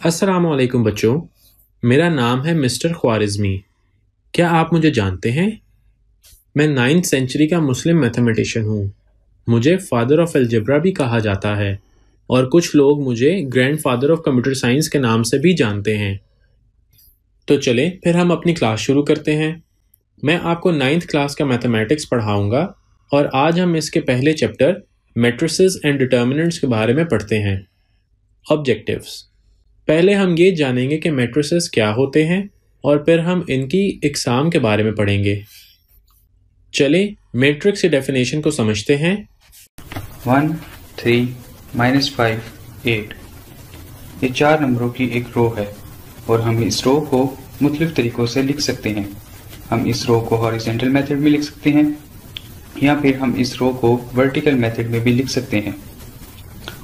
अस्सलामुअलैकुम बच्चों, मेरा नाम है मिस्टर ख्वारिज़मी। क्या आप मुझे जानते हैं? मैं 9th सेंचुरी का मुस्लिम मैथमेटिशियन हूँ। मुझे फादर ऑफ अलजेब्रा भी कहा जाता है और कुछ लोग मुझे ग्रैंडफादर ऑफ कंप्यूटर साइंस के नाम से भी जानते हैं। तो चलें फिर हम अपनी क्लास शुरू करते हैं। मैं आपको 9th क्लास का मैथमेटिक्स पढ़ाऊँगा और आज हम इसके पहले चैप्टर मैट्रिसेस एंड डिटर्मिनेंट्स के बारे में पढ़ते हैं। ऑब्जेक्टिव्स। पहले हम ये जानेंगे कि मैट्रिसेस क्या होते हैं और फिर हम इनकी इकसाम के बारे में पढ़ेंगे। चलें मैट्रिक्स की डेफिनेशन को समझते हैं। 1, 3, -5, 8 ये 4 नंबरों की एक रो है और हम इस रो को मुख्तलिफ तरीकों से लिख सकते हैं। हम इस रो को हॉरिजॉन्टल मेथड में लिख सकते हैं या फिर हम इस रो को वर्टिकल मेथड में भी लिख सकते हैं।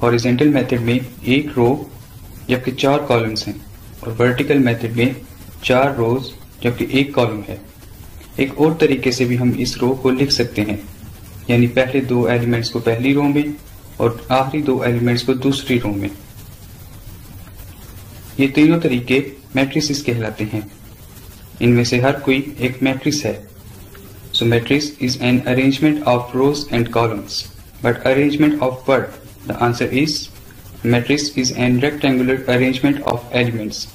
हॉरिजॉन्टल मेथड में एक रो जबकि 4 कॉलम्स हैं और वर्टिकल मेथड में 4 रोज जबकि एक कॉलम है। एक और तरीके से भी हम इस रो को लिख सकते हैं, यानी पहले 2 एलिमेंट्स को पहली रो में और आखिरी 2 एलिमेंट्स को दूसरी रो में। ये तीनों तरीके मैट्रिसेस कहलाते हैं। इनमें से हर कोई एक मैट्रिक्स है। So matrix is an arrangement of rows and columns, but arrangement of what? The answer is matrix is an rectangular arrangement of elements.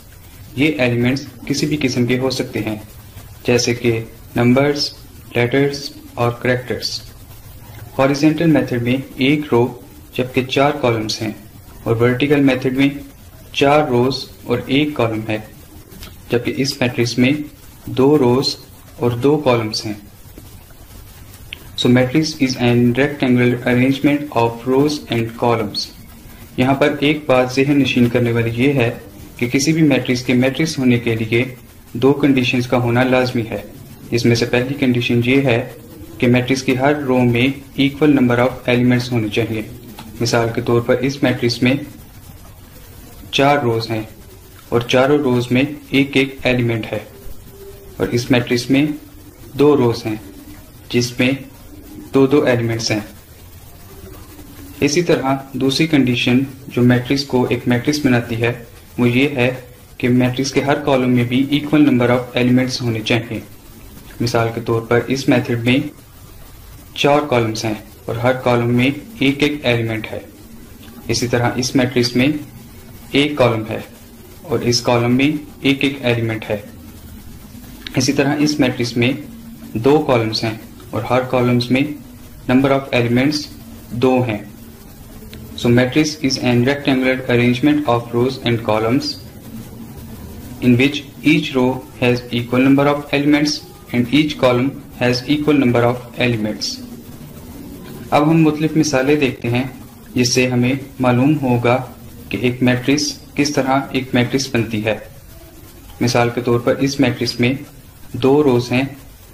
ये एलिमेंट्स किसी भी किस्म के हो सकते हैं, जैसे कि नंबर्स, लेटर्स और कैरेक्टर्स। हॉरिजॉन्टल मेथड में एक रो जबकि 4 कॉलम्स हैं और वर्टिकल मेथड में 4 रोज और एक कॉलम है, जबकि इस मैट्रिक्स में 2 रोज और 2 कॉलम्स हैं। So matrix is an rectangular arrangement of rows and columns. यहाँ पर एक बात ज़हन नशीन करने वाली ये है कि किसी भी मैट्रिक्स के मैट्रिक्स होने के लिए 2 कंडीशंस का होना लाजमी है। इसमें से पहली कंडीशन ये है कि मैट्रिक्स की हर रो में इक्वल नंबर ऑफ एलिमेंट्स होने चाहिए। मिसाल के तौर पर इस मैट्रिक्स में 4 रोज हैं और चारों रोज में एक एक एलिमेंट है, और इस मैट्रिक्स में 2 रोज हैं जिसमें 2 एलिमेंट्स हैं। इसी तरह दूसरी कंडीशन जो मैट्रिक्स को एक मैट्रिक्स बनाती है वो ये है कि मैट्रिक्स के हर कॉलम में भी इक्वल नंबर ऑफ एलिमेंट्स होने चाहिए। मिसाल के तौर पर इस मेथड में 4 कॉलम्स हैं और हर कॉलम में एक एक एलिमेंट है। इसी तरह इस मैट्रिक्स में एक कॉलम है और इस कॉलम में एक एक एलिमेंट है। इसी तरह इस मैट्रिक्स में 2 कॉलम्स हैं और हर कॉलम्स में नंबर ऑफ एलिमेंट्स 2 हैं। So matrix is an rectangular arrangement of rows and columns in which each row has equal number of elements and each column has equal number of elements. अब हम मुख्तलिफ मिसालें देखते हैं जिससे हमें मालूम होगा कि एक मैट्रिक्स किस तरह एक मैट्रिक्स बनती है। मिसाल के तौर पर इस मैट्रिक्स में 2 रोज हैं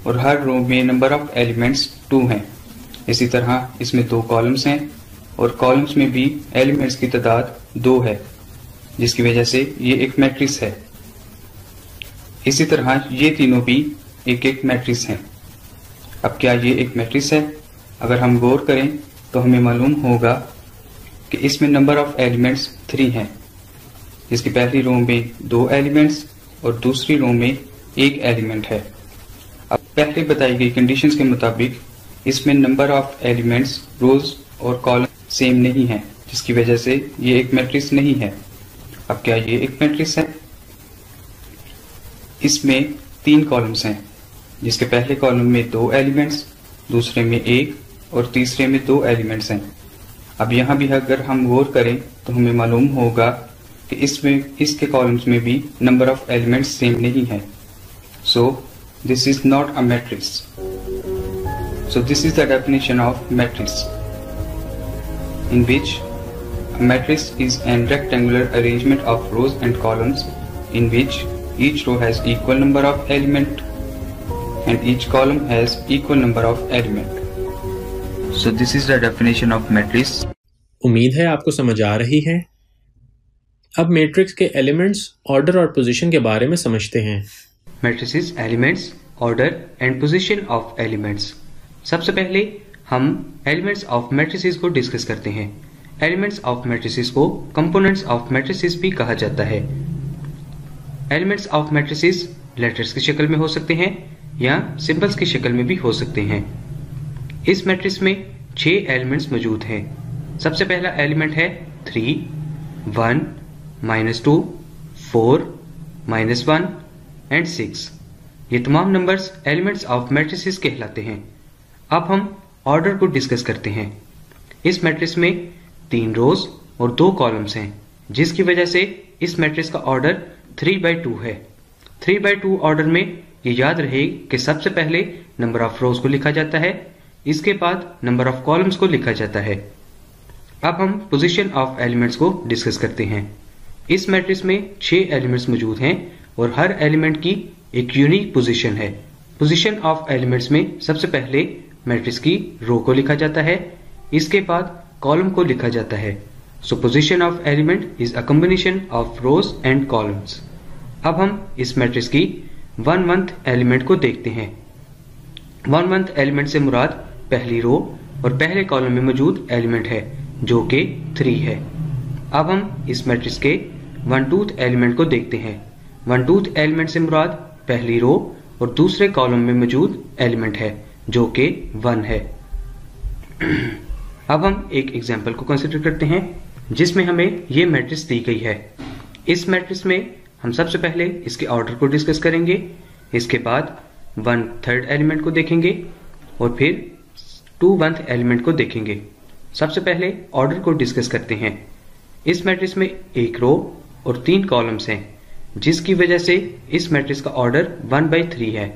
और हर रो में नंबर ऑफ एलिमेंट्स 2 हैं। इसी तरह इसमें 2 कॉलम्स हैं और कॉलम्स में भी एलिमेंट्स की तादाद 2 है, जिसकी वजह से ये एक मैट्रिक्स है। इसी तरह ये तीनों भी एक एक मैट्रिक्स हैं। अब क्या ये एक मैट्रिक्स है? अगर हम गौर करें तो हमें मालूम होगा कि इसमें नंबर ऑफ एलिमेंट्स 3 हैं, जिसकी पहली रो में 2 एलिमेंट्स और दूसरी रो में 1 एलिमेंट है। अब पहले बताई गई कंडीशंस के मुताबिक इसमें नंबर ऑफ एलिमेंट्स रोज और कॉलम सेम नहीं है, जिसकी वजह से ये एक मैट्रिक्स नहीं है। अब क्या ये एक मैट्रिक्स है? इसमें 3 कॉलम्स हैं, जिसके पहले कॉलम में 2 एलिमेंट्स, दूसरे में 1 और तीसरे में 2 एलिमेंट्स हैं। अब यहाँ भी अगर हम गौर करें तो हमें मालूम होगा कि इसके कॉलम्स में भी नंबर ऑफ एलिमेंट्स सेम नहीं है। So this is not a matrix. So this is the definition of matrix, in which a matrix is an rectangular arrangement of rows and columns in which each row has equal number of element and each column has equal number of element. So this is the definition of matrix. उम्मीद है आपको समझ आ रही है। अब matrix के elements, order और position के बारे में समझते हैं। Matrices, elements, order and position of elements. सबसे पहले हम एलिमेंट्स ऑफ मैट्रिसेस को डिस्कस करते हैं। एलिमेंट्स ऑफ मैट्रिसेस को कंपोनेंट्स ऑफ मैट्रिसेस भी कहा जाता है। एलिमेंट्स ऑफ मैट्रिसेस लेटर्स की शक्ल में हो सकते हैं या सिंबल्स की शक्ल में भी हो सकते हैं। इस मैट्रिक्स में 6 एलिमेंट्स मौजूद हैं। सबसे पहला एलिमेंट है 3, 1, -2, 4, -1 एंड 6। ये तमाम नंबर्स एलिमेंट्स ऑफ मैट्रिसेस कहलाते हैं। अब हम ऑर्डर को डिस्कस करते हैं। इस मैट्रिक्स में 3 रोज और 2 कॉलम्स हैं, जिसकी वजह से इस मैट्रिक्स का ऑर्डर 3/2 है। 3/2 ऑर्डर में ये याद रहे कि सबसे पहले नंबर ऑफ रोज को लिखा जाता है, इसके बाद नंबर ऑफ कॉलम्स को लिखा जाता है। अब हम पोजीशन ऑफ एलिमेंट्स को डिस्कस करते हैं। इस मैट्रिक्स में 6 एलिमेंट्स मौजूद हैं और हर एलिमेंट की एक यूनिक पोजीशन है। पोजीशन ऑफ एलिमेंट्स में सबसे पहले मैट्रिक्स की रो को लिखा जाता है, इसके बाद कॉलम को लिखा जाता है। सो position of element is a combination of rows and columns. अब हम इस मैट्रिक्स की 1/1 एलिमेंट को देखते हैं। 1/1 एलिमेंट से मुराद पहली रो और पहले कॉलम में मौजूद एलिमेंट है, जो कि 3 है। अब हम इस मैट्रिक्स के 1/2 एलिमेंट को देखते हैं। 1/2 एलिमेंट से मुराद पहली रो और दूसरे कॉलम में मौजूद एलिमेंट है, जो कि 1 है। अब हम एक एग्जाम्पल को कंसिडर करते हैं, जिसमें हमें ये मैट्रिक्स दी गई है। इस मैट्रिक्स में हम सबसे पहले इसके ऑर्डर को डिस्कस करेंगे, इसके बाद 1/3 एलिमेंट को देखेंगे और फिर 2/1 एलिमेंट को देखेंगे। सबसे पहले ऑर्डर को डिस्कस करते हैं। इस मैट्रिक्स में 1 रो और 3 कॉलम्स हैं, जिसकी वजह से इस मैट्रिक्स का ऑर्डर 1/3 है।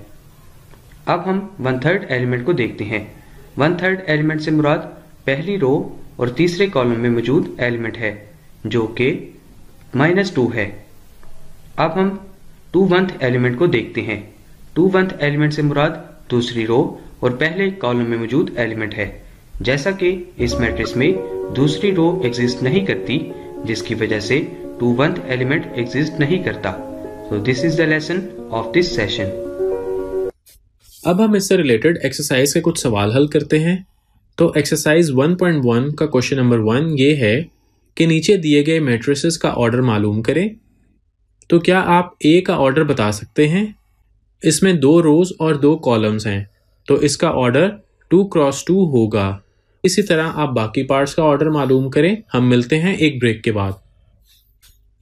अब हम 1/3 एलिमेंट को देखते हैं। 1/3 एलिमेंट से मुराद पहली रो और तीसरे कॉलम में मौजूद एलिमेंट है, जो कि -2 है। अब हम 2/1 एलिमेंट को देखते हैं। 2/1 एलिमेंट से मुराद दूसरी रो और पहले कॉलम में मौजूद एलिमेंट है। जैसा कि इस मैट्रिक्स में दूसरी रो एग्जिस्ट नहीं करती, जिसकी वजह से 2/1 एलिमेंट एग्जिस्ट नहीं करता। So this is the lesson of this session. अब हम इससे रिलेटेड एक्सरसाइज के कुछ सवाल हल करते हैं। तो एक्सरसाइज 1.1 का क्वेश्चन नंबर 1 ये है कि नीचे दिए गए मैट्रिसेस का ऑर्डर मालूम करें। तो क्या आप ए का ऑर्डर बता सकते हैं? इसमें 2 रोज और 2 कॉलम्स हैं, तो इसका ऑर्डर 2 × 2 होगा। इसी तरह आप बाकी पार्ट्स का ऑर्डर मालूम करें। हम मिलते हैं एक ब्रेक के बाद।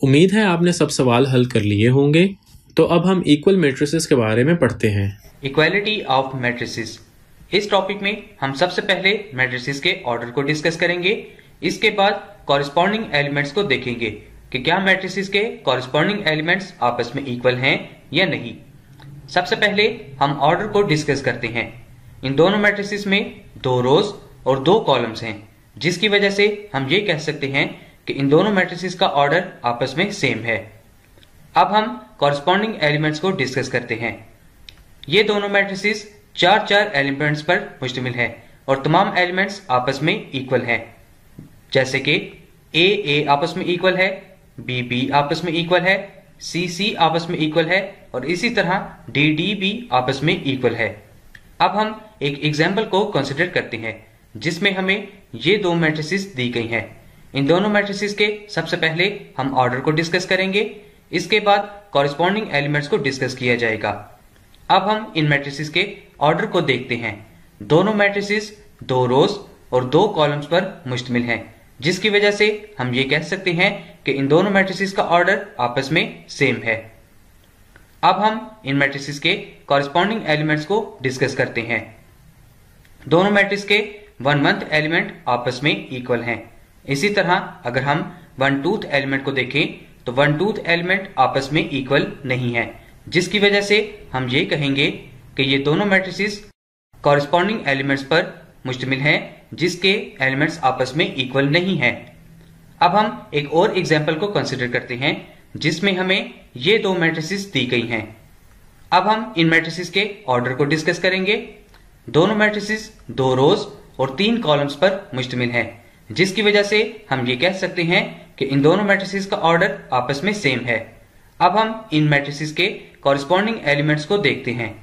उम्मीद है आपने सब सवाल हल कर लिए होंगे। तो अब हम इक्वल मैट्रिसेस के बारे में पढ़ते हैं। Equality of matrices. इस टॉपिक में हम सबसे पहले मैट्रिसेस के ऑर्डर को डिस्कस करेंगे, इसके बाद कॉरेस्पॉन्डिंग एलिमेंट्स को देखेंगे कि क्या मैट्रिसेस के कॉरेस्पॉन्डिंग एलिमेंट्स आपस में इक्वल हैं या नहीं। सबसे पहले हम ऑर्डर को डिस्कस करते हैं। इन दोनों मैट्रिसेस में 2 रोज और 2 कॉलम्स हैं, जिसकी वजह से हम ये कह सकते हैं कि इन दोनों मैट्रिसेस का ऑर्डर आपस में सेम है। अब हम कॉरेस्पॉन्डिंग एलिमेंट्स को डिस्कस करते हैं। ये दोनों मैट्रिसेस 4 एलिमेंट्स पर मुश्तमिल है और तमाम एलिमेंट्स आपस में इक्वल हैं, जैसे कि A आपस में इक्वल है, B आपस में इक्वल है, C आपस में इक्वल है और इसी तरह D भी आपस में इक्वल है। अब हम एक एग्जाम्पल को कंसिडर करते हैं, जिसमें हमें ये 2 मैट्रिसेस दी गई हैं। इन दोनों मैट्रिसेस के सबसे पहले हम ऑर्डर को डिस्कस करेंगे, इसके बाद कॉरेस्पॉन्डिंग एलिमेंट्स को डिस्कस किया जाएगा। अब हम इन मैट्रिसेस के ऑर्डर को देखते हैं। दोनों मैट्रिसेस 2 रोज और 2 कॉलम्स पर मुश्तमिल हैं, जिसकी वजह से हम ये कह सकते हैं कि इन दोनों मैट्रिसेस का ऑर्डर आपस में सेम है। अब हम इन मैट्रिसेस के कॉरेस्पॉन्डिंग एलिमेंट्स को डिस्कस करते हैं। दोनों मैट्रिक्स के 1/1 एलिमेंट आपस में इक्वल हैं। इसी तरह अगर हम 1/2 एलिमेंट को देखें तो 1/2 एलिमेंट आपस में इक्वल नहीं है, जिसकी वजह से हम ये कहेंगे कि ये दोनों मैट्रिसेस कॉरेस्पॉन्डिंग एलिमेंट्स पर मुश्तमिल हैं, जिसके एलिमेंट्स आपस में इक्वल नहीं हैं। अब हम एक और एग्जाम्पल को कंसिडर करते हैं, जिसमें हमें ये 2 मैट्रिसेस दी गई हैं। अब हम इन मैट्रिसेस के ऑर्डर को डिस्कस करेंगे। दोनों मैट्रिसेस 2 रोज और 3 कॉलम्स पर मुश्तमिल हैं, जिसकी वजह से हम ये कह सकते हैं कि इन दोनों मैट्रिसेस का ऑर्डर आपस में सेम है। अब हम इन मैट्रिसेस के कॉरेस्पॉन्डिंग एलिमेंट्स को देखते हैं।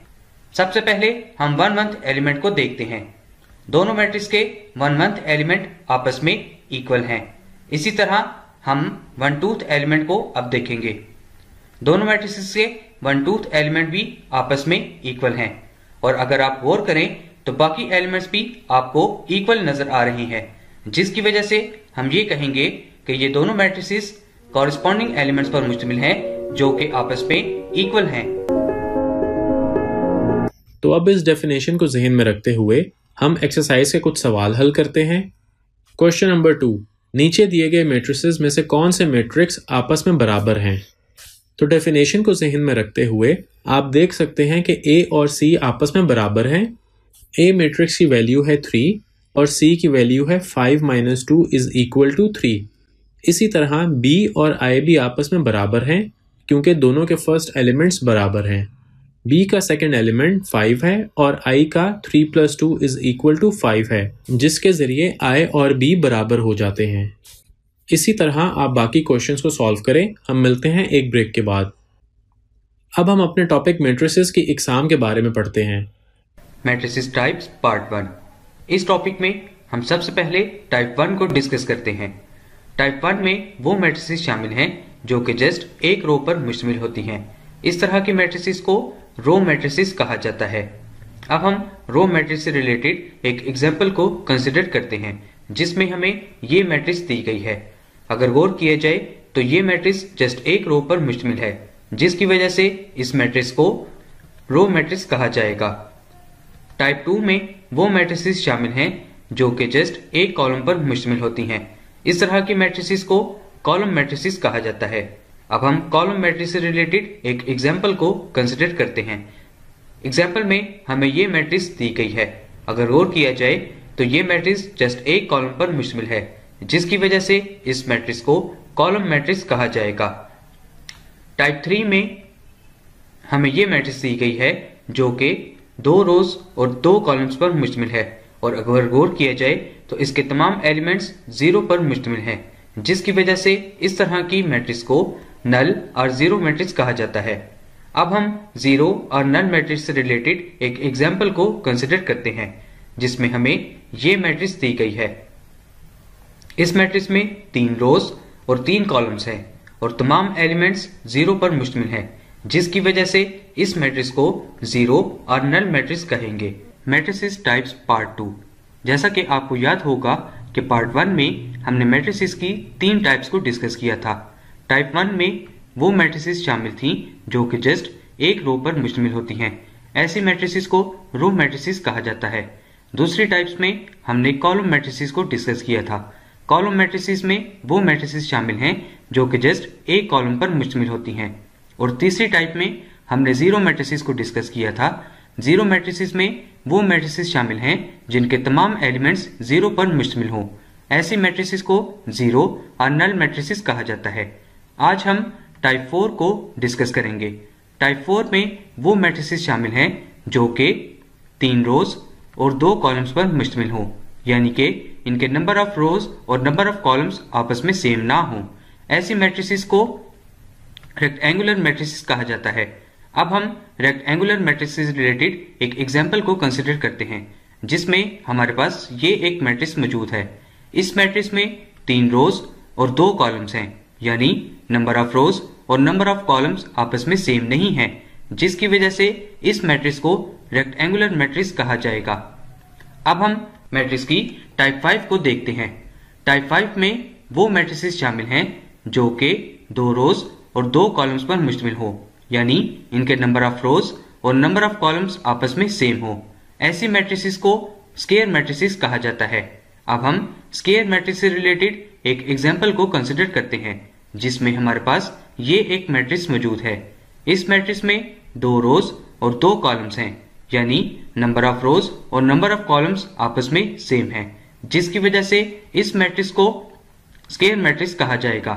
सबसे पहले हम 1/1 एलिमेंट को देखते हैं। दोनों मैट्रिक्स के 1/1 एलिमेंट आपस में इक्वल हैं। इसी तरह हम 1/2 एलिमेंट को अब देखेंगे। दोनों मैट्रिसेस के 1/2 एलिमेंट भी आपस में इक्वल हैं और अगर आप गौर करें तो बाकी एलिमेंट्स भी आपको इक्वल नजर आ रही हैं, जिसकी वजह से हम ये कहेंगे कि ये दोनों मैट्रिसेस कॉरेस्पॉन्डिंग एलिमेंट्स पर मुश्तमिल हैं जो कि आपस में इक्वल हैं। तो अब इस डेफिनेशन को जहन में रखते हुए हम एक्सरसाइज के कुछ सवाल हल करते हैं। क्वेश्चन नंबर 2, नीचे दिए गए मैट्रिसेस में से कौन से मैट्रिक्स आपस में बराबर हैं? तो डेफिनेशन को जहन में रखते हुए आप देख सकते हैं कि A और C आपस में बराबर हैं। A मैट्रिक्स की वैल्यू है 3 और C की वैल्यू है 5 - 2 = 3। इसी तरह B और I भी आपस में बराबर हैं क्योंकि दोनों के फर्स्ट एलिमेंट्स बराबर हैं। B का सेकंड एलिमेंट 5 है और I का 3 + 2 = 5 है, जिसके ज़रिए I और B बराबर हो जाते हैं। इसी तरह आप बाकी क्वेश्चंस को सॉल्व करें। हम मिलते हैं एक ब्रेक के बाद। अब हम अपने टॉपिक मैट्रिसेस की इकसाम के बारे में पढ़ते हैं। Matrices types part 1। इस टॉपिक में हम सबसे पहले टाइप 1 को डिस्कस करते हैं। टाइप 1 में वो मैट्रिसेस शामिल हैं जो कि जस्ट एक रो पर मुश्तमिल होती हैं। इस तरह की मैट्रिसेस को रो मैट्रिसेस कहा जाता है। अब हम रो मैट्रिक्स से रिलेटेड एक एग्जाम्पल को कंसिडर करते हैं जिसमें हमें ये मैट्रिक्स दी गई है। अगर गौर किया जाए तो ये मैट्रिक्स जस्ट एक रो पर मुश्तमिल है, जिसकी वजह से इस मैट्रिक्स को रो मैट्रिक्स कहा जाएगा। टाइप 2 में वो मैट्रिसेस शामिल हैं जो कि जस्ट एक कॉलम पर मुश्तमिल होती हैं। इस तरह की मैट्रिसेस को कॉलम मैट्रिसेस कहा जाता है। अब हम कॉलम मैट्रिक्स से रिलेटेड एक एग्जाम्पल को कंसिडर करते हैं। एग्जाम्पल में हमें ये मैट्रिक्स दी गई है। अगर गौर किया जाए तो ये मैट्रिक्स जस्ट एक कॉलम पर मुश्तमिल है, जिसकी वजह से इस मैट्रिक्स को कॉलम मैट्रिक्स कहा जाएगा। टाइप 3 में हमें ये मैट्रिक्स दी गई है जो कि 2 रोज और 2 कॉलम्स पर मुश्तमिल है और अगर गौर किया जाए तो इसके तमाम एलिमेंट्स 0 पर मुश्तमिल हैं, जिसकी वजह से इस तरह की मैट्रिक्स को नल और जीरो मैट्रिक्स कहा जाता है। अब हम जीरो और नल मैट्रिक्स से रिलेटेड एक एग्जाम्पल को कंसिडर करते हैं जिसमें हमें ये मैट्रिक्स दी गई है। इस मैट्रिक्स में 3 रोज और 3 कॉलम्स हैं और तमाम एलिमेंट्स 0 पर मुश्तमिल हैं, जिसकी वजह से इस मैट्रिक्स को जीरो और नल मैट्रिक्स कहेंगे। Matrices types part 2। जैसा कि आपको याद होगा कि पार्ट 1 में हमने मैट्रिसेस की 3 टाइप्स को डिस्कस किया था। टाइप 1 में वो मैट्रिसेस शामिल थी जो कि जस्ट एक रो पर मुश्तमिल होती हैं। ऐसी मैट्रिसेस को रो मैट्रिसेस कहा जाता है। दूसरी टाइप्स में हमने कॉलम मैट्रिसेस को डिस्कस किया था। कॉलम मैट्रिसेस में वो मैट्रिसेस शामिल हैं जो कि जस्ट एक कॉलम पर मुश्तमिल होती हैं। और तीसरी टाइप में हमने जीरो मैट्रिसेस को डिस्कस किया था। जीरो मैट्रिसेस में वो मैट्रिसेस शामिल हैं जिनके तमाम एलिमेंट्स 0 पर मुश्तमिल हों। ऐसी मैट्रिसेस को जीरो और नल मैट्रिसेस कहा जाता है। आज हम टाइप 4 को डिस्कस करेंगे। टाइप 4 में वो मैट्रिसेस शामिल हैं जो कि 3 रोज और 2 कॉलम्स पर मुश्तमिल हों, यानी कि इनके नंबर ऑफ रोज और नंबर ऑफ कॉलम्स आपस में सेम ना हों। ऐसी मैट्रिसेस को रेक्टेंगुलर मैट्रिसेस कहा जाता है। अब हम रेक्टेंगुलर मैट्रिसेस से रिलेटेड एक एग्जाम्पल को कंसिडर करते हैं जिसमें हमारे पास ये एक मैट्रिक्स मौजूद है। इस मैट्रिक्स में 3 रोज और 2 कॉलम्स हैं, यानी नंबर ऑफ रोज और नंबर ऑफ कॉलम्स आपस में सेम नहीं है, जिसकी वजह से इस मैट्रिक्स को रेक्टेंगुलर मैट्रिक्स कहा जाएगा। अब हम मैट्रिक्स की टाइप 5 को देखते हैं। टाइप 5 में वो मैट्रिसेस शामिल हैं जो कि 2 रोज और 2 कॉलम्स पर मुश्तमिल हो, यानी इनके नंबर ऑफ रोज और नंबर ऑफ कॉलम्स आपस में सेम हो। ऐसी मैट्रिसेस को स्क्वायर मैट्रिसेस कहा जाता है। अब हम स्क्वायर मैट्रिक्स से रिलेटेड एक एग्जाम्पल को कंसिडर करते हैं जिसमें हमारे पास ये एक मैट्रिक्स मौजूद है। इस मैट्रिक्स में 2 रोज और 2 कॉलम्स हैं, यानी नंबर ऑफ रोज और नंबर ऑफ कॉलम्स आपस में सेम हैं, जिसकी वजह से इस मैट्रिक्स को स्क्वायर मैट्रिक्स कहा जाएगा।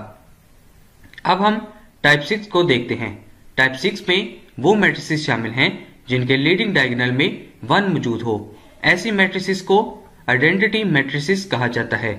अब हम टाइप 6 को देखते हैं। टाइप 6 में वो मैट्रिसेस शामिल हैं जिनके लीडिंग डायगोनल में 1 मौजूद हो। ऐसी मैट्रिसेस को आइडेंटिटी मैट्रिसेस कहा जाता है।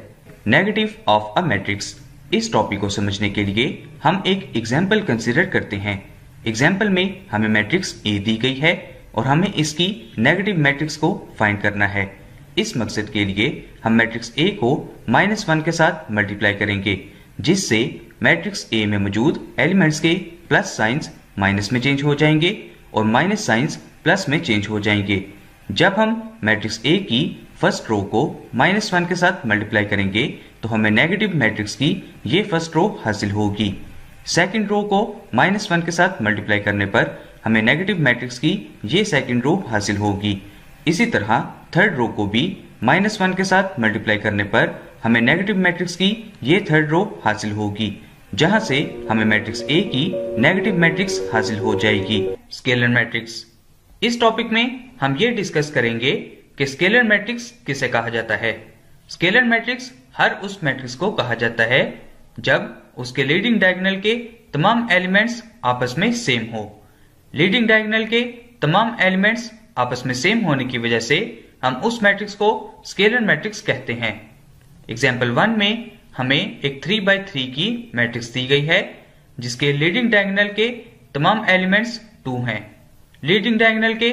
Negative of a matrix. इस टॉपिक को समझने के लिए हम एक एग्जाम्पल कंसिडर करते हैं। एग्जाम्पल में हमें मैट्रिक्स ए दी गई है और हमें इसकी नेगेटिव मैट्रिक्स को फाइंड करना है। इस मकसद के लिए हम मैट्रिक्स ए को -1 के साथ मल्टीप्लाई करेंगे, जिससे मैट्रिक्स ए में मौजूद एलिमेंट्स के प्लस साइंस माइनस में चेंज हो जाएंगे और माइनस साइंस प्लस में चेंज हो जाएंगे। जब हम मैट्रिक्स ए की फर्स्ट रो को -1 के साथ मल्टीप्लाई करेंगे तो हमें नेगेटिव मैट्रिक्स की ये फर्स्ट रो हासिल होगी। सेकंड रो को -1 के साथ मल्टीप्लाई करने पर हमें नेगेटिव मैट्रिक्स की ये सेकंड रो हासिल होगी। इसी तरह थर्ड रो को भी -1 के साथ मल्टीप्लाई करने पर हमें नेगेटिव मैट्रिक्स की ये थर्ड रो हासिल होगी, जहां से हमें मैट्रिक्स ए की नेगेटिव मैट्रिक्स हासिल हो जाएगी। Scalar matrix. इस टॉपिक में हम ये डिस्कस करेंगे कि स्केलर मैट्रिक्स किसे कहा जाता है। स्केलर मैट्रिक्स हर उस मैट्रिक्स को कहा जाता है जब उसके लीडिंग डायगोनल के तमाम एलिमेंट्स आपस में सेम हो। लीडिंग डायगोनल के तमाम एलिमेंट्स आपस में सेम होने की वजह से हम उस मैट्रिक्स को स्केलर मैट्रिक्स कहते हैं। एग्जाम्पल 1 में हमें एक 3x3 की मैट्रिक्स दी गई है जिसके लीडिंग डायगोनल के तमाम एलिमेंट्स 2 हैं। लीडिंग डायगोनल के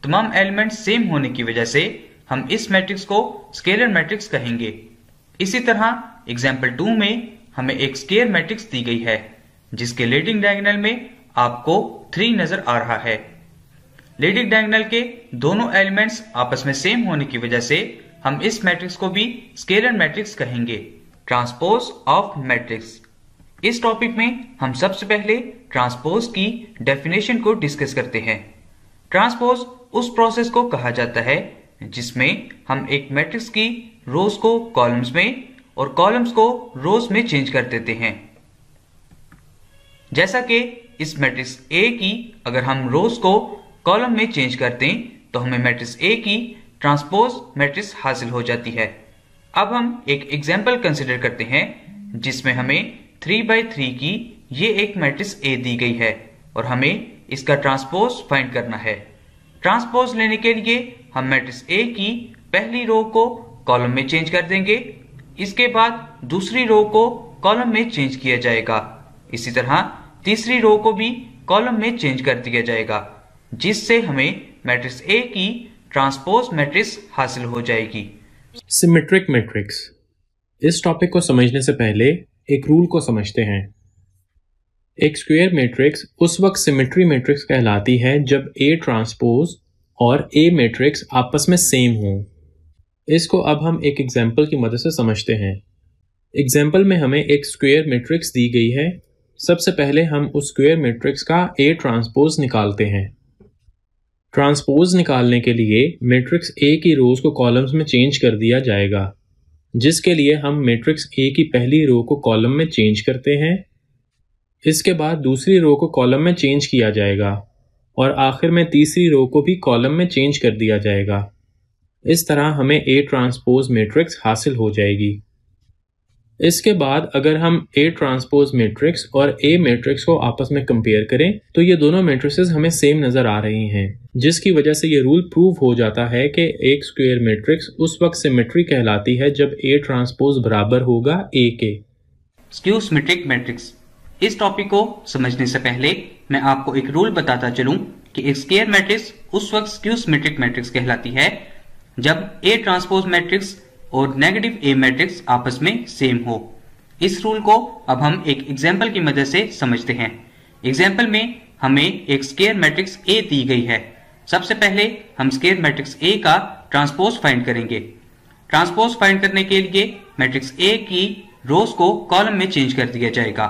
तमाम एलिमेंट्स सेम होने की वजह से हम इस मैट्रिक्स को स्केलर मैट्रिक्स कहेंगे। इसी तरह एग्जाम्पल 2 में हमें एक स्क्वायर मैट्रिक्स दी गई है जिसके लीडिंग डायगोनल में आपको 3 नजर आ रहा है। लीडिंग डायगोनल के दोनों एलिमेंट्स आपस में सेम होने की वजह से हम इस मैट्रिक्स को भी स्केलर मैट्रिक्स कहेंगे। Transpose of matrix. इस टॉपिक में हम सबसे पहले ट्रांसपोज की डेफिनेशन को डिस्कस करते हैं। ट्रांसपोज उस प्रोसेस को कहा जाता है जिसमें हम एक मैट्रिक्स की रोज को कॉलम्स में और कॉलम्स को रोज में चेंज कर देते हैं। जैसा कि इस मैट्रिक्स ए की अगर हम रोज को कॉलम में चेंज करते हैं तो हमें मैट्रिक्स ए की ट्रांसपोज मैट्रिक्स हासिल हो जाती है। अब हम एक एग्जाम्पल कंसिडर करते हैं जिसमें हमें 3x3 की ये एक मैट्रिक्स ए दी गई है और हमें इसका ट्रांसपोज फाइंड करना है। ट्रांसपोज लेने के लिए हम मैट्रिक्स ए की पहली रो को कॉलम में चेंज कर देंगे, इसके बाद दूसरी रो को कॉलम में चेंज किया जाएगा। इसी तरह तीसरी रो को भी कॉलम में चेंज कर दिया जाएगा, जिससे हमें मैट्रिक्स ए की ट्रांसपोज मैट्रिक्स हासिल हो जाएगी। Symmetric matrix. इस टॉपिक को समझने से पहले एक रूल को समझते हैं। एक स्क्वायर मैट्रिक्स उस वक्त सिमेट्री मैट्रिक्स कहलाती है जब ए ट्रांसपोज और ए मैट्रिक्स आपस में सेम हो। इसको अब हम एक एग्जाम्पल की मदद से समझते हैं। एग्जाम्पल में हमें एक स्क्वायर मैट्रिक्स दी गई है। सबसे पहले हम उस स्क्वायर मैट्रिक्स का ए ट्रांसपोज निकालते हैं। ट्रांसपोज निकालने के लिए मैट्रिक्स ए की रोज को कॉलम्स में चेंज कर दिया जाएगा, जिसके लिए हम मैट्रिक्स ए की पहली रो को कॉलम में चेंज करते हैं। इसके बाद दूसरी रो को कॉलम में चेंज किया जाएगा और आखिर में तीसरी रो को भी कॉलम में चेंज कर दिया जाएगा। इस तरह हमें ए ट्रांसपोज मैट्रिक्स हासिल हो जाएगी। इसके बाद अगर हम ए ट्रांसपोज मैट्रिक्स और ए मैट्रिक्स को आपस में कंपेयर करें तो ये दोनों मैट्रिक्सेस हमें सेम नजर आ रही हैं, जिसकी वजह से ये रूल प्रूव हो जाता है कि एक स्क्वायर मैट्रिक्स उस वक्त सिमेट्री कहलाती है जब ए ट्रांसपोज बराबर होगा ए के। Skew symmetric matrix. इस टॉपिक को समझने से पहले मैं आपको एक रूल बताता चलूं कि एक स्क्वायर मैट्रिक्स उस वक्त स्क्यू सिमेट्रिक मैट्रिक्स कहलाती है जब ए ट्रांसपोज मैट्रिक्स और नेगेटिव ए मैट्रिक्स आपस में सेम हो। इस रूल को अब हम एक एग्जाम्पल की मदद से समझते हैं। एग्जाम्पल में हमें एक स्क्वायर मैट्रिक्स ए दी गई है। सबसे पहले हम स्क्वायर मैट्रिक्स ए का ट्रांसपोज फाइंड करेंगे। ट्रांसपोज फाइंड करने के लिए मैट्रिक्स ए की रोज को कॉलम में चेंज कर दिया जाएगा,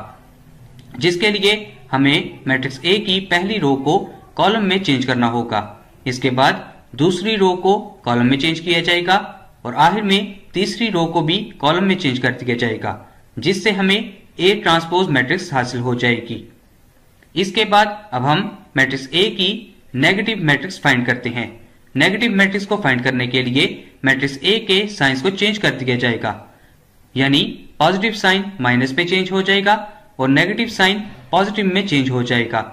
जिसके लिए हमें मैट्रिक्स ए की पहली रो को कॉलम में चेंज करना होगा। इसके बाद दूसरी रो को कॉलम में चेंज किया जाएगा और आखिर में तीसरी रो को भी कॉलम में चेंज कर दिया जाएगा, जिससे हमें ए ट्रांसपोज मैट्रिक्स हासिल हो जाएगी। इसके बाद अब हम मैट्रिक्स ए की नेगेटिव मैट्रिक्स फाइंड करते हैं। नेगेटिव मैट्रिक्स को फाइंड करने के लिए मैट्रिक्स ए के साइंस को चेंज कर दिया जाएगा, यानी पॉजिटिव साइन माइनस में चेंज हो जाएगा और नेगेटिव साइन पॉजिटिव में चेंज हो जाएगा।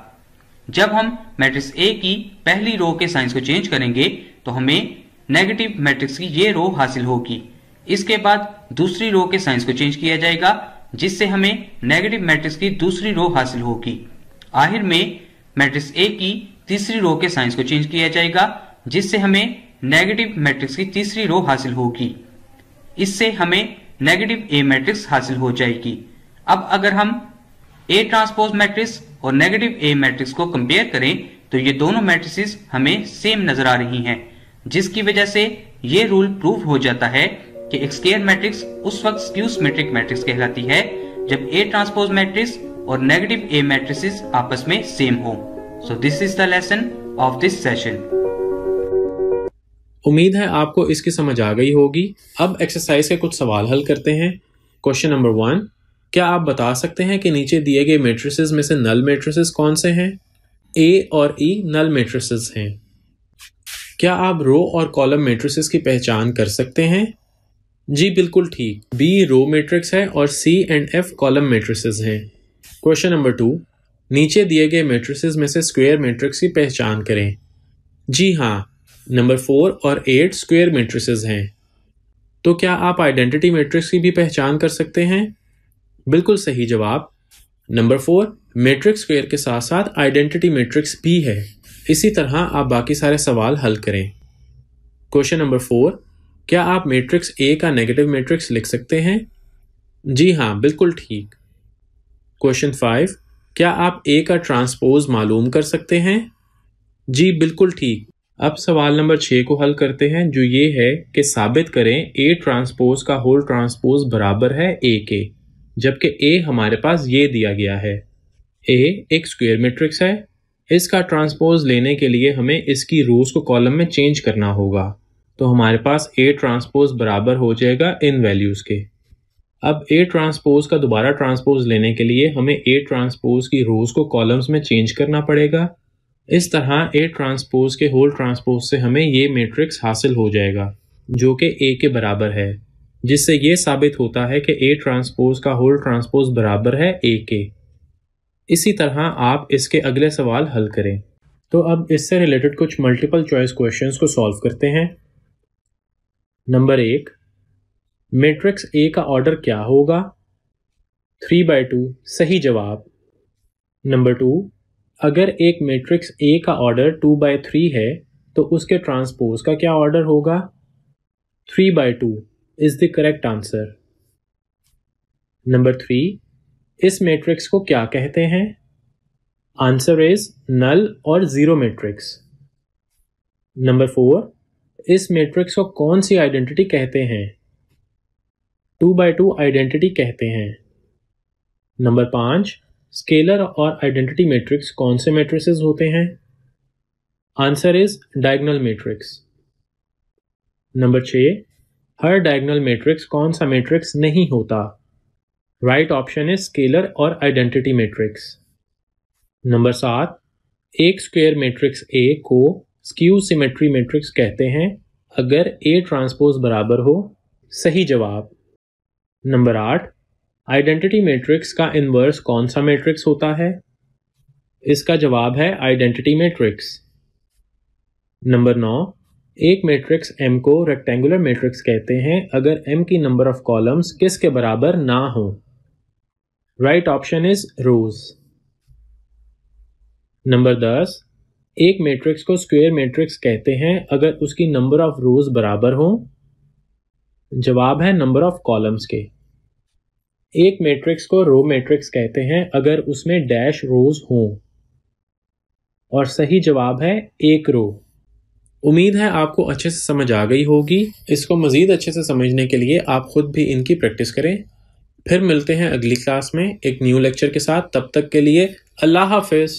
जब हम मैट्रिक्स ए की पहली रो के साइंस को चेंज करेंगे तो हमें नेगेटिव मैट्रिक्स की ये रो हासिल होगी। इसके बाद दूसरी रो के साइंस को चेंज किया जाएगा, जिससे हमें नेगेटिव मैट्रिक्स की दूसरी रो हासिल होगी। आखिर में मैट्रिक्स ए की तीसरी रो के साइंस को चेंज किया जाएगा, जिससे हमें नेगेटिव मैट्रिक्स की तीसरी रो हासिल होगी। इससे हमें नेगेटिव ए मैट्रिक्स हासिल हो जाएगी। अब अगर हम ए ट्रांसपोज मैट्रिक्स और नेगेटिव ए मैट्रिक्स को कंपेयर करें तो ये दोनों मैट्रिसेस हमें सेम नजर आ रही हैं, जिसकी वजह से ये रूल प्रूव हो जाता है कि एक स्क्वायर मैट्रिक्स उस वक्त स्क्यू सिमेट्रिक मैट्रिक्स कहलाती है जब ए ट्रांसपोज मैट्रिक्स और नेगेटिव ए मैट्रिसेस आपस में सेम हो। So this is the lesson of this session. उम्मीद है आपको इसकी समझ आ गई होगी। अब एक्सरसाइज के कुछ सवाल हल करते हैं। क्वेश्चन नंबर 1, क्या आप बता सकते हैं कि नीचे दिए गए मैट्रिसेस में से नल मैट्रिसेस कौन से हैं? ए और ई नल मैट्रिसेस हैं। क्या आप रो और कॉलम मैट्रिसेस की पहचान कर सकते हैं? जी बिल्कुल ठीक, बी रो मैट्रिक्स है और सी एंड एफ कॉलम मैट्रिसेस हैं। क्वेश्चन नंबर 2, नीचे दिए गए मैट्रिसेस में से स्क्वायर मैट्रिक्स की पहचान करें। जी हाँ, नंबर 4 और 8 स्क्वायर मैट्रिसेस हैं। तो क्या आप आइडेंटिटी मैट्रिक्स की भी पहचान कर सकते हैं? बिल्कुल सही जवाब। नंबर 4 मैट्रिक्स स्क्वायर के साथ साथ आइडेंटिटी मैट्रिक्स भी है। इसी तरह आप बाकी सारे सवाल हल करें। क्वेश्चन नंबर 4, क्या आप मैट्रिक्स ए का नेगेटिव मैट्रिक्स लिख सकते हैं? जी हाँ, बिल्कुल ठीक। क्वेश्चन 5, क्या आप ए का ट्रांसपोज मालूम कर सकते हैं? जी बिल्कुल ठीक। अब सवाल नंबर 6 को हल करते हैं, जो ये है कि साबित करें ए ट्रांसपोज का होल ट्रांसपोज बराबर है ए के, जबकि ए हमारे पास ये दिया गया है। ए एक स्क्वायर मैट्रिक्स है। इसका ट्रांसपोज लेने के लिए हमें इसकी रोज को कॉलम में चेंज करना होगा, तो हमारे पास ए ट्रांसपोज बराबर हो जाएगा इन वैल्यूज के। अब ए ट्रांसपोज का दोबारा ट्रांसपोज लेने के लिए हमें ए ट्रांसपोज की रोज को कॉलम्स में चेंज करना पड़ेगा। इस तरह ए ट्रांसपोज के होल ट्रांसपोज से हमें ये मैट्रिक्स हासिल हो जाएगा जो कि ए के बराबर है, जिससे ये साबित होता है कि ए ट्रांसपोज का होल ट्रांसपोज बराबर है ए के। इसी तरह आप इसके अगले सवाल हल करें। तो अब इससे रिलेटेड कुछ मल्टीपल चॉइस क्वेश्चंस को सॉल्व करते हैं। नंबर 1, मैट्रिक्स ए का ऑर्डर क्या होगा? 3/2 सही जवाब। नंबर 2, अगर एक मैट्रिक्स ए का ऑर्डर 2/3 है तो उसके ट्रांसपोज का क्या ऑर्डर होगा? 3/2 is the correct answer. Number 3, इस मैट्रिक्स को क्या कहते हैं? आंसर इज नल और जीरो मैट्रिक्स। नंबर 4, इस मैट्रिक्स को कौन सी आइडेंटिटी कहते हैं? 2/2 आइडेंटिटी कहते हैं। नंबर 5, स्केलर और आइडेंटिटी मैट्रिक्स कौन से मैट्रिसेस होते हैं? Answer is diagonal matrix. Number 6, her diagonal matrix कौन सा मैट्रिक्स नहीं होता? राइट ऑप्शन इज स्केलर और आइडेंटिटी मैट्रिक्स। नंबर 7, एक स्क्वायर मैट्रिक्स ए को स्क्यू सिमेट्री मैट्रिक्स कहते हैं अगर ए ट्रांसपोज बराबर हो। सही जवाब। नंबर 8, आइडेंटिटी मैट्रिक्स का इन्वर्स कौन सा मैट्रिक्स होता है? इसका जवाब है आइडेंटिटी मैट्रिक्स। नंबर 9, एक मैट्रिक्स M को रेक्टेंगुलर मैट्रिक्स कहते हैं अगर M की नंबर ऑफ कॉलम्स किसके बराबर ना हो? Right option is rows. Number 10, एक मैट्रिक्स को स्क्वायर मैट्रिक्स कहते हैं अगर उसकी नंबर ऑफ रोज बराबर हो। जवाब है नंबर ऑफ कॉलम्स के। एक मैट्रिक्स को रो मैट्रिक्स कहते हैं अगर उसमें डैश रोज हों, और सही जवाब है एक रो। उम्मीद है आपको अच्छे से समझ आ गई होगी। इसको मज़ीद अच्छे से समझने के लिए आप खुद भी इनकी प्रैक्टिस करें। फिर मिलते हैं अगली क्लास में एक न्यू लेक्चर के साथ। तब तक के लिए अल्लाह हाफिज़।